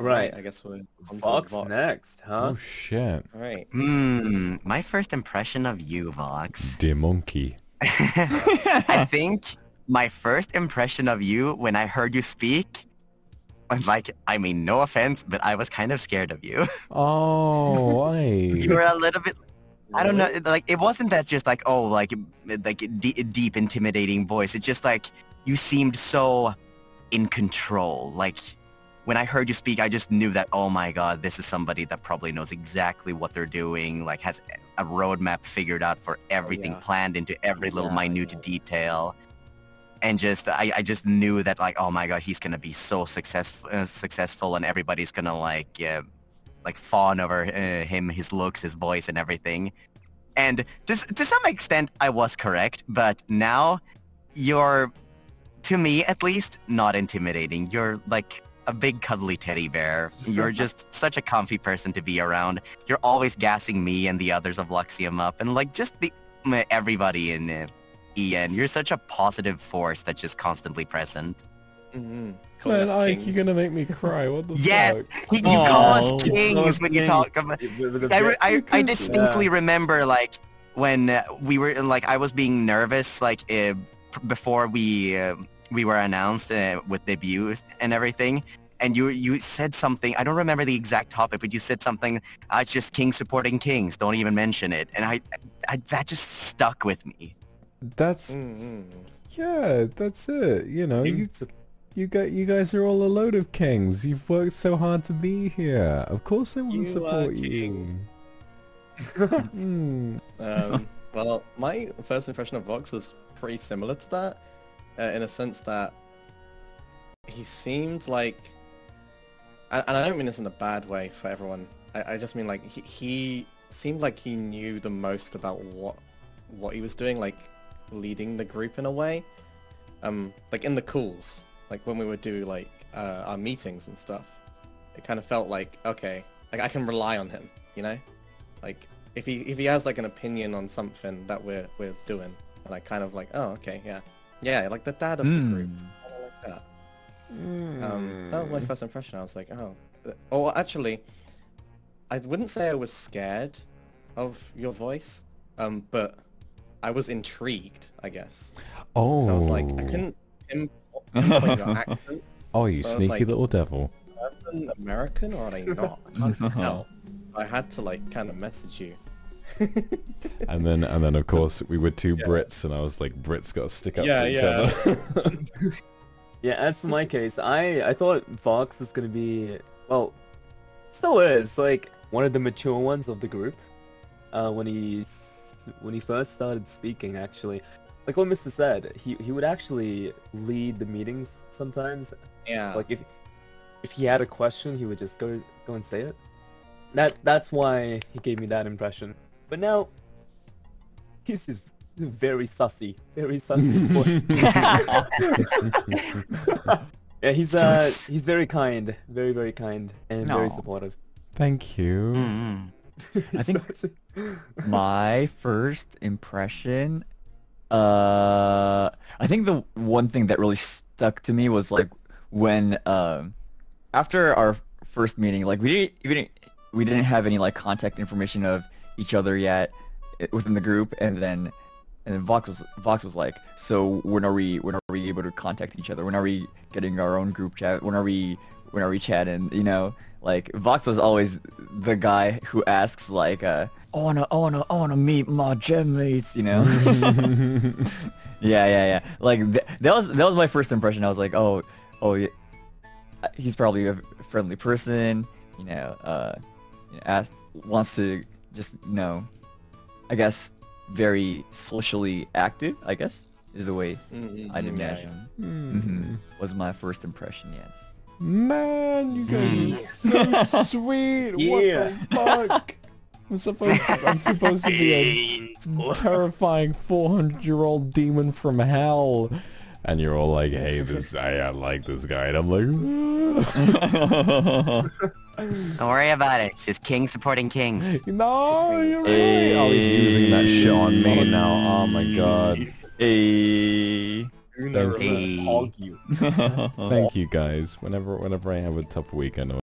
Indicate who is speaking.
Speaker 1: Right.
Speaker 2: I guess we're on to
Speaker 1: Vox
Speaker 2: Vox.
Speaker 1: next, huh?
Speaker 3: Oh shit.
Speaker 2: All right.
Speaker 4: My first impression of you, Vox.
Speaker 3: Dear monkey.
Speaker 4: I think my first impression of you when I heard you speak, like, I mean, no offense, but I was kind of scared of you.
Speaker 3: Oh,
Speaker 4: You were a little bit, I don't know, like, it wasn't that just like, oh, like deep, intimidating voice. It's just like, you seemed so in control. Like, when I heard you speak, I just knew that, oh my god, this is somebody that probably knows exactly what they're doing, like has a roadmap figured out for everything, planned into every little minute detail. And just, I just knew that, like, oh my god, he's gonna be so successful, and everybody's gonna like fawn over him, his looks, his voice, and everything. And to some extent, I was correct, but now you're, to me at least, not intimidating. You're like a big cuddly teddy bear. You're just such a comfy person to be around. You're always gassing me and the others of Luxiem up, and like just everybody in EN. You're such a positive force that's just constantly present.
Speaker 2: Mm-hmm.
Speaker 3: Man, Ike, you're gonna make me cry. What the
Speaker 4: Yes,
Speaker 3: fuck?
Speaker 4: you call us kings when you talk about. I distinctly remember, like, when we were like, I was being nervous, like before we were announced with debuts and everything, and you said something. I don't remember the exact topic, but you said something. It's just kings supporting kings. Don't even mention it. And I that just stuck with me.
Speaker 3: That's yeah, that's it. You know, you guys are all a load of kings. You've worked so hard to be here. Of course I will support you.
Speaker 2: Well, my first impression of Vox was pretty similar to that, in a sense that he seemed like, and I don't mean this in a bad way for everyone. I just mean like he seemed like he knew the most about what he was doing, like leading the group in a way. Like in the calls, like when we would do like our meetings and stuff, it kind of felt like, okay, like I can rely on him, you know, like if he has like an opinion on something that we're doing, and I kind of like, oh, okay, yeah, like the dad of the group, kind of like that. That was my first impression. I was like, oh, actually, I wouldn't say I was scared of your voice, but I was intrigued, I guess.
Speaker 3: Oh.
Speaker 2: So I was like, I couldn't pinpoint your accent.
Speaker 3: Oh, you
Speaker 2: So I was
Speaker 3: sneaky
Speaker 2: like,
Speaker 3: little devil.
Speaker 2: Are they American or are they not? I can't tell. I had to like kind of message you.
Speaker 3: And then of course we were two Brits, and I was like, Brits gotta stick up for each other.
Speaker 1: Yeah, as for my case, I thought Vox was gonna be, well, still is, like, one of the mature ones of the group. When he first started speaking, actually. Like what Mr. said, he would actually lead the meetings sometimes.
Speaker 2: Yeah.
Speaker 1: Like if he had a question, he would just go and say it. That's why he gave me that impression. But now he's just very sussy boy. Yeah, he's very kind, very kind, and very supportive.
Speaker 3: Thank you.
Speaker 5: I think my first impression, I think the one thing that really stuck to me was like when after our first meeting, like we didn't have any like contact information of each other yet within the group, and then Vox was like, so when are we able to contact each other? When are we getting our own group chat? When are we chatting? You know, like Vox was always the guy who asks like, I wanna meet my gym mates, you know? yeah. Like that was my first impression. I was like, oh, yeah, he's probably a friendly person, you know. Wants to just, you know, I guess very socially active, I guess, is the way I'd imagine. Was my first impression, yes.
Speaker 3: Man, you guys are so sweet.
Speaker 1: Yeah.
Speaker 3: What the fuck? I'm supposed to be a terrifying 400-year-old demon from hell, and you're all like, "Hey, I like this guy," and I'm like,
Speaker 4: Don't worry about it. It's just kings supporting kings.
Speaker 3: "No, you're right." Oh, he's using that shit on me now. Oh my god. Thank you guys. Whenever I have a tough week, I know